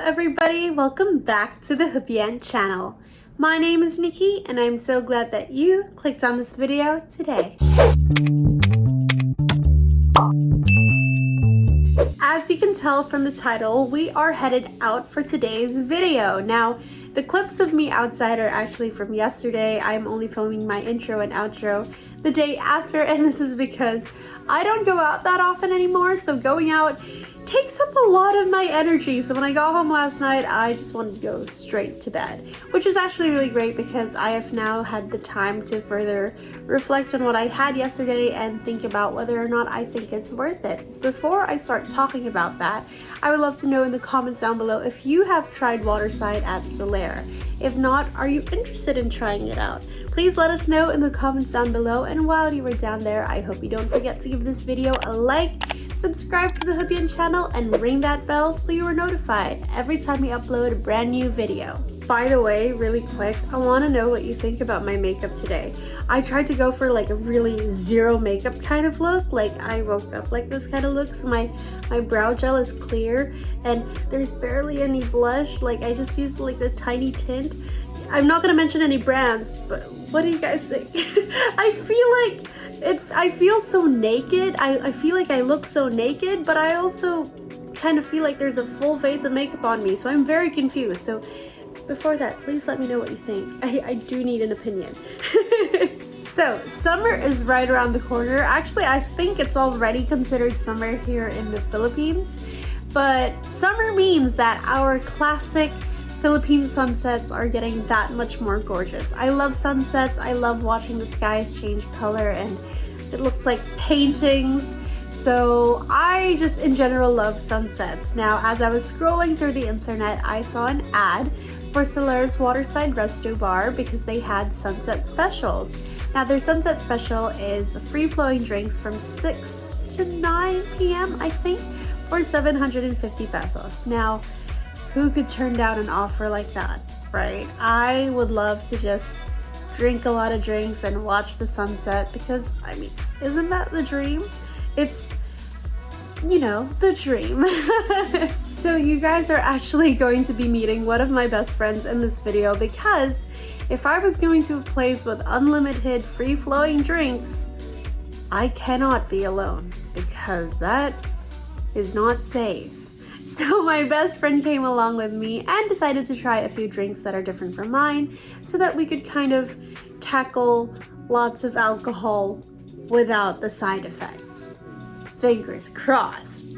everybody, welcome back to the HUBient channel. My name is Nikki and I'm so glad that you clicked on this video today. As you can tell from the title, we are headed out for today's video. Now, the clips of me outside are actually from yesterday. I'm only filming my intro and outro the day after, and this is because I don't go out that often anymore, so going out takes up a lot of my energy. So when I got home last night, I just wanted to go straight to bed, which is actually really great because I have now had the time to further reflect on what I had yesterday and think about whether or not I think it's worth it. Before I start talking about that, I would love to know in the comments down below if you have tried Waterside at Solaire. If not, are you interested in trying it out? Please let us know in the comments down below, and while you were down there, I hope you don't forget to give this video a like, subscribe to the HUBient channel, and ring that bell so you are notified every time we upload a brand new video. By the way, really quick, I want to know what you think about my makeup today. I tried to go for like a really zero makeup kind of look, like I woke up like this kind of look, so my brow gel is clear and there's barely any blush, like I just used like the tiny tint. I'm not going to mention any brands, but what do you guys think? I feel so naked. I feel like I look so naked, but I also kind of feel like there's a full face of makeup on me, so I'm very confused. So before that, please let me know what you think. I do need an opinion. So summer is right around the corner. Actually, I think it's already considered summer here in the Philippines, but summer means that our classic Philippine sunsets are getting that much more gorgeous. I love sunsets. I love watching the skies change color and it looks like paintings. So I just in general love sunsets. Now, as I was scrolling through the internet, I saw an ad for Solaire's Waterside Restobar because they had sunset specials. Now, their sunset special is free-flowing drinks from 6 to 9 p.m. I think for 750 pesos. Now, who could turn down an offer like that, right? I would love to just drink a lot of drinks and watch the sunset because, I mean, isn't that the dream? It's, you know, the dream. So you guys are actually going to be meeting one of my best friends in this video because if I was going to a place with unlimited free-flowing drinks, I cannot be alone because that is not safe. So my best friend came along with me and decided to try a few drinks that are different from mine so that we could kind of tackle lots of alcohol without the side effects. Fingers crossed.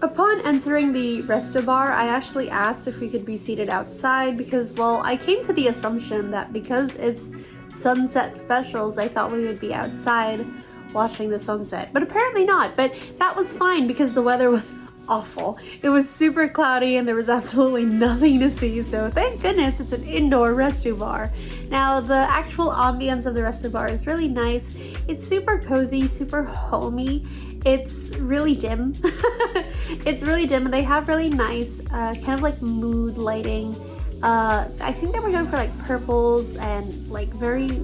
Upon entering the Restobar, I actually asked if we could be seated outside because, well, I came to the assumption that because it's sunset specials, I thought we would be outside watching the sunset, but apparently not. But that was fine because the weather was awful. It was super cloudy and there was absolutely nothing to see, so thank goodness it's an indoor resto bar. Now, the actual ambience of the resto bar is really nice. It's super cozy, super homey. It's really dim. It's really dim and they have really nice kind of like mood lighting. I think they were going for like purples and like very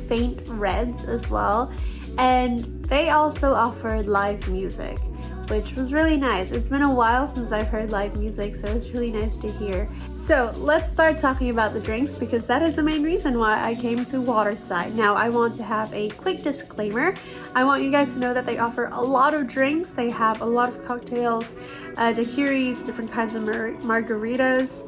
faint reds as well. And they also offered live music, which was really nice. It's been a while since I've heard live music, so it's really nice to hear. So let's start talking about the drinks because that is the main reason why I came to Waterside. Now, I want to have a quick disclaimer. I want you guys to know that they offer a lot of drinks. They have a lot of cocktails, daiquiris, different kinds of margaritas.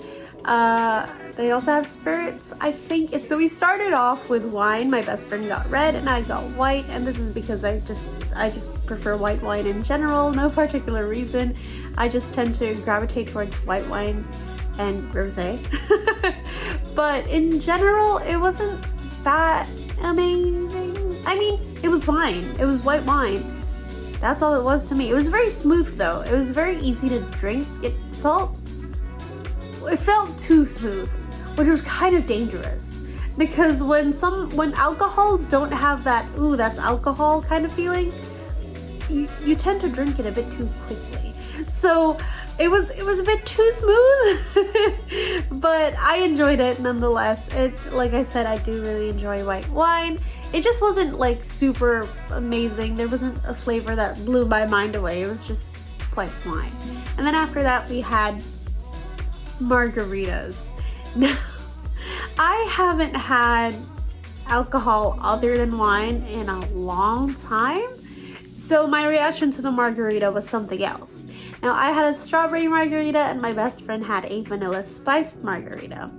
They also have spirits, I think. So we started off with wine. My best friend got red and I got white, and this is because I just prefer white wine in general, no particular reason. I just tend to gravitate towards white wine and rosé. But in general, it wasn't that amazing. I mean, it was wine. It was white wine. That's all it was to me. It was very smooth though. It was very easy to drink. It felt too smooth, which was kind of dangerous because when alcohols don't have that ooh, that's alcohol kind of feeling, you tend to drink it a bit too quickly. So it was a bit too smooth, but I enjoyed it nonetheless. Like I said, I do really enjoy white wine. It just wasn't like super amazing. There wasn't a flavor that blew my mind away. It was just white wine. And then after that we had margaritas. Now, I haven't had alcohol other than wine in a long time, so my reaction to the margarita was something else. Now, I had a strawberry margarita and my best friend had a vanilla spiced margarita.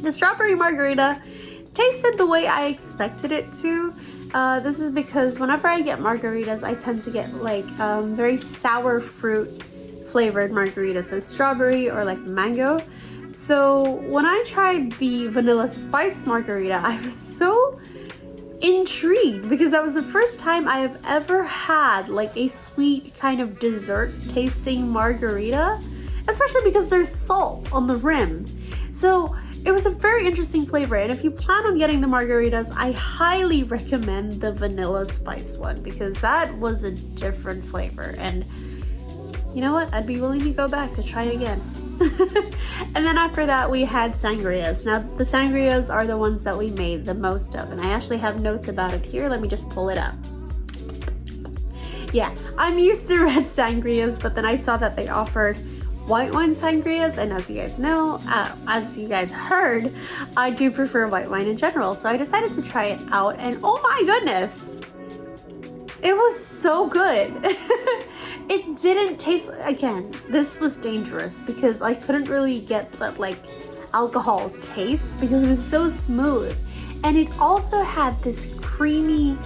The strawberry margarita tasted the way I expected it to. This is because whenever I get margaritas, I tend to get like very sour fruit flavored margaritas, so strawberry or like mango. So when I tried the vanilla spiced margarita, I was so intrigued because that was the first time I have ever had like a sweet kind of dessert tasting margarita, especially because there's salt on the rim. So it was a very interesting flavor, and if you plan on getting the margaritas, I highly recommend the vanilla spice one because that was a different flavor, and you know what? I'd be willing to go back to try it again. And then after that we had sangrias. Now the sangrias are the ones that we made the most of, and I actually have notes about it here. Let me just pull it up. Yeah, I'm used to red sangrias, but then I saw that they offered white wine sangrias, and as you guys know, as you guys heard, I do prefer white wine in general, so I decided to try it out, and oh my goodness, it was so good. It didn't taste, again, this was dangerous because I couldn't really get that like alcohol taste because it was so smooth, and it also had this creamy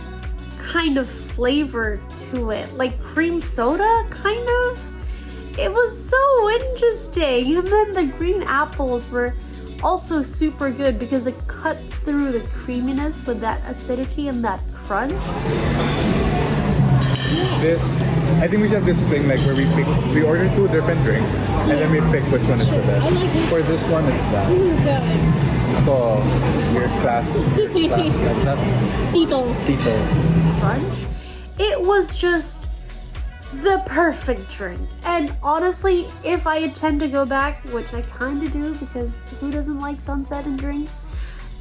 kind of flavor to it, like cream soda kind of. It was so interesting. And then the green apples were also super good because it cut through the creaminess with that acidity and that crunch. I think we should have this thing like where we order 2 different drinks and then we pick which one is the best. I like this. For this one, it's that. This is good. Ako, your class like that. Tito. Crunch. It was just the perfect drink. And honestly, if I intend to go back, which I kind of do because who doesn't like sunset and drinks,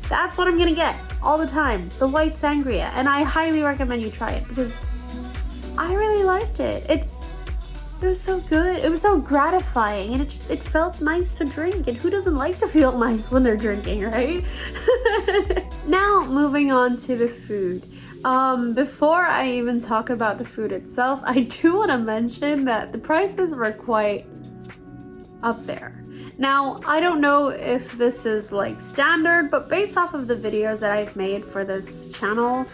that's what I'm gonna get all the time, the white sangria. And I highly recommend you try it because I really liked it. It was so good. It was so gratifying, and it felt nice to drink. And who doesn't like to feel nice when they're drinking, right? Now, moving on to the food. Before I even talk about the food itself, I do want to mention that the prices were quite up there. Now, I don't know if this is like standard, but based off of the videos that I've made for this channel,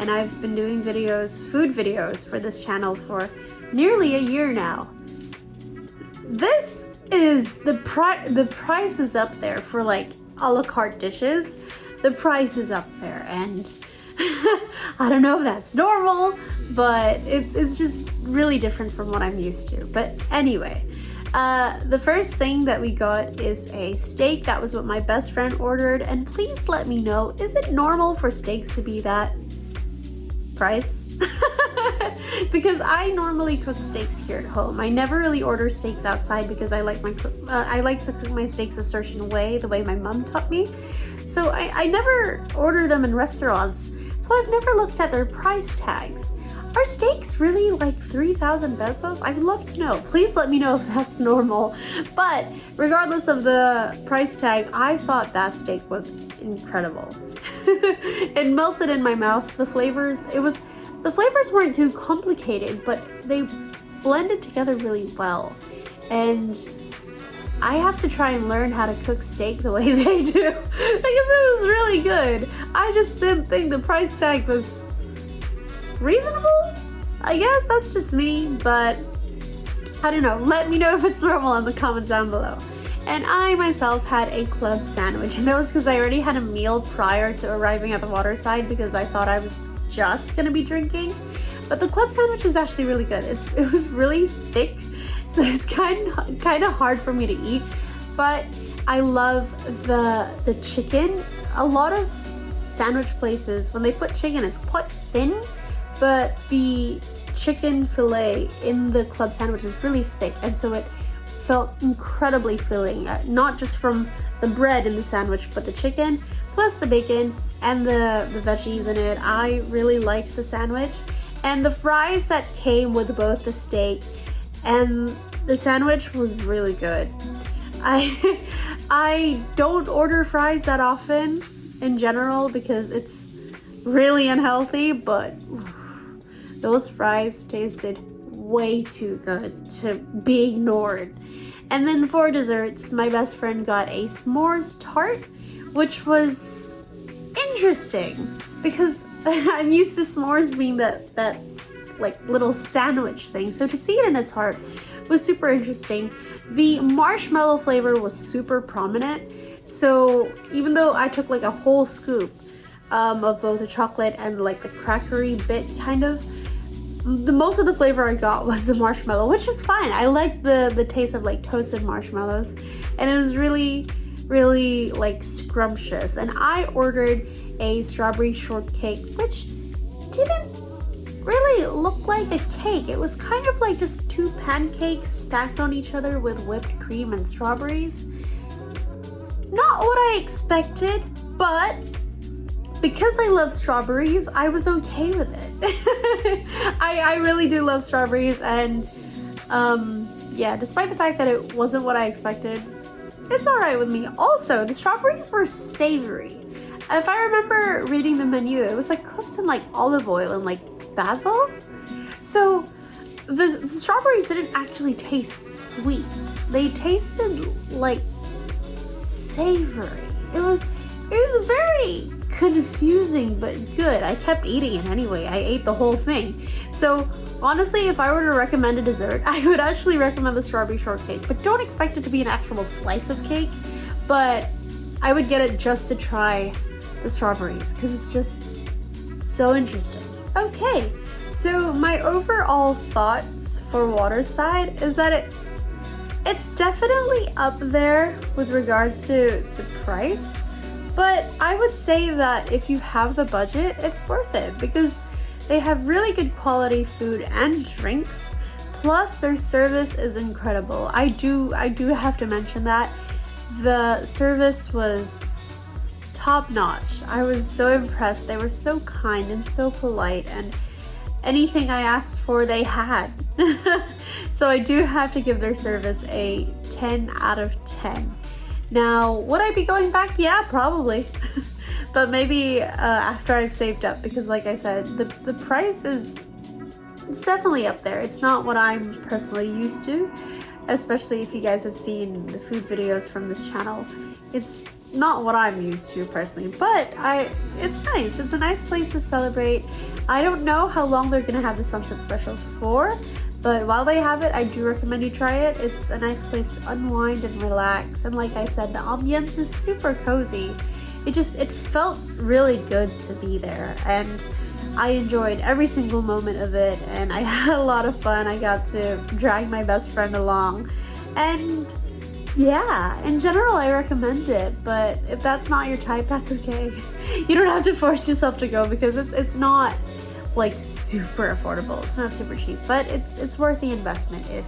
and I've been doing food videos for this channel for nearly a year now, this is the price is up there for like a la carte dishes. The price is up there, and I don't know if that's normal, but it's just really different from what I'm used to. But anyway, the first thing that we got is a steak. That was what my best friend ordered, and please let me know, is it normal for steaks to be that price? Because I normally cook steaks here at home. I never really order steaks outside because I like to cook my steaks a certain way, the way my mom taught me. So I never order them in restaurants. So I've never looked at their price tags. Are steaks really like 3,000 pesos? I'd love to know. Please let me know if that's normal. But regardless of the price tag, I thought that steak was incredible. It melted in my mouth. The flavors weren't too complicated, but they blended together really well. And I have to try and learn how to cook steak the way they do because it was really good. I just didn't think the price tag was reasonable. I guess that's just me, but I don't know. Let me know if it's normal in the comments down below. And I myself had a club sandwich, and that was because I already had a meal prior to arriving at the Waterside because I thought I was just gonna be drinking. But the club sandwich is actually really good. It was really thick, so it's kind of hard for me to eat. But I love the chicken. A lot of sandwich places, when they put chicken, it's quite thin, but the chicken fillet in the club sandwich is really thick, and so it felt incredibly filling, not just from the bread in the sandwich, but the chicken plus the bacon and the veggies in it. I really liked the sandwich, and the fries that came with both the steak and the sandwich was really good. I don't order fries that often in general because it's really unhealthy, but those fries tasted way too good to be ignored. And then for desserts, my best friend got a s'mores tart, which was interesting because I'm used to s'mores being that like little sandwich thing. So to see it in a tart was super interesting. The marshmallow flavor was super prominent. So even though I took like a whole scoop of both the chocolate and like the crackery bit kind of, the most of the flavor I got was the marshmallow, which is fine. I like the taste of like toasted marshmallows, and it was really like scrumptious. And I ordered a strawberry shortcake, which didn't really look like a cake. It was kind of like just two pancakes stacked on each other with whipped cream and strawberries. Not what I expected, but because I love strawberries, I was okay with it. I really do love strawberries, and yeah, despite the fact that it wasn't what I expected, it's alright with me. Also, the strawberries were savory. If I remember reading the menu, it was like cooked in like olive oil and like basil. So the strawberries didn't actually taste sweet. They tasted like savory. It was very confusing but good. I kept eating it anyway. I ate the whole thing. So honestly, if I were to recommend a dessert, I would actually recommend the strawberry shortcake, but don't expect it to be an actual slice of cake. But I would get it just to try the strawberries because it's just so interesting. Okay, so my overall thoughts for Waterside is that it's definitely up there with regards to the price, but I would say that if you have the budget, it's worth it because they have really good quality food and drinks, plus their service is incredible. I do have to mention that the service was top notch. I was so impressed. They were so kind and so polite, and anything I asked for they had. So I do have to give their service a 10 out of 10. Now, would I be going back? Yeah, probably. But maybe after I've saved up, because like I said, the price it's definitely up there. It's not what I'm personally used to, especially if you guys have seen the food videos from this channel. It's not what I'm used to personally, but it's nice. It's a nice place to celebrate. I don't know how long they're gonna have the sunset specials for, but while they have it, I do recommend you try it. It's a nice place to unwind and relax, and like I said, the ambience is super cozy. It felt really good to be there, and I enjoyed every single moment of it, and I had a lot of fun. I got to drag my best friend along, and yeah, in general I recommend it, but if that's not your type, that's okay. You don't have to force yourself to go because it's not like super affordable. It's not super cheap, but it's worth the investment if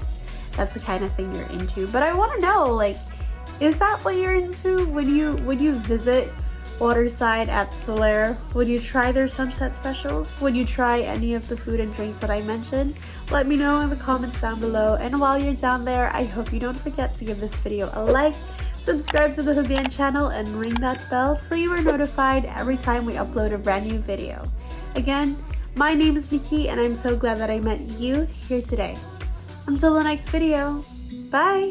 that's the kind of thing you're into. But I want to know, like, is that what you're into? Would you visit Waterside at Solaire? Would you try their sunset specials? Would you try any of the food and drinks that I mentioned? Let me know in the comments down below. And while you're down there, I hope you don't forget to give this video a like, subscribe to the HUBient channel, and ring that bell so you are notified every time we upload a brand new video. Again, my name is Nikki, and I'm so glad that I met you here today. Until the next video, bye!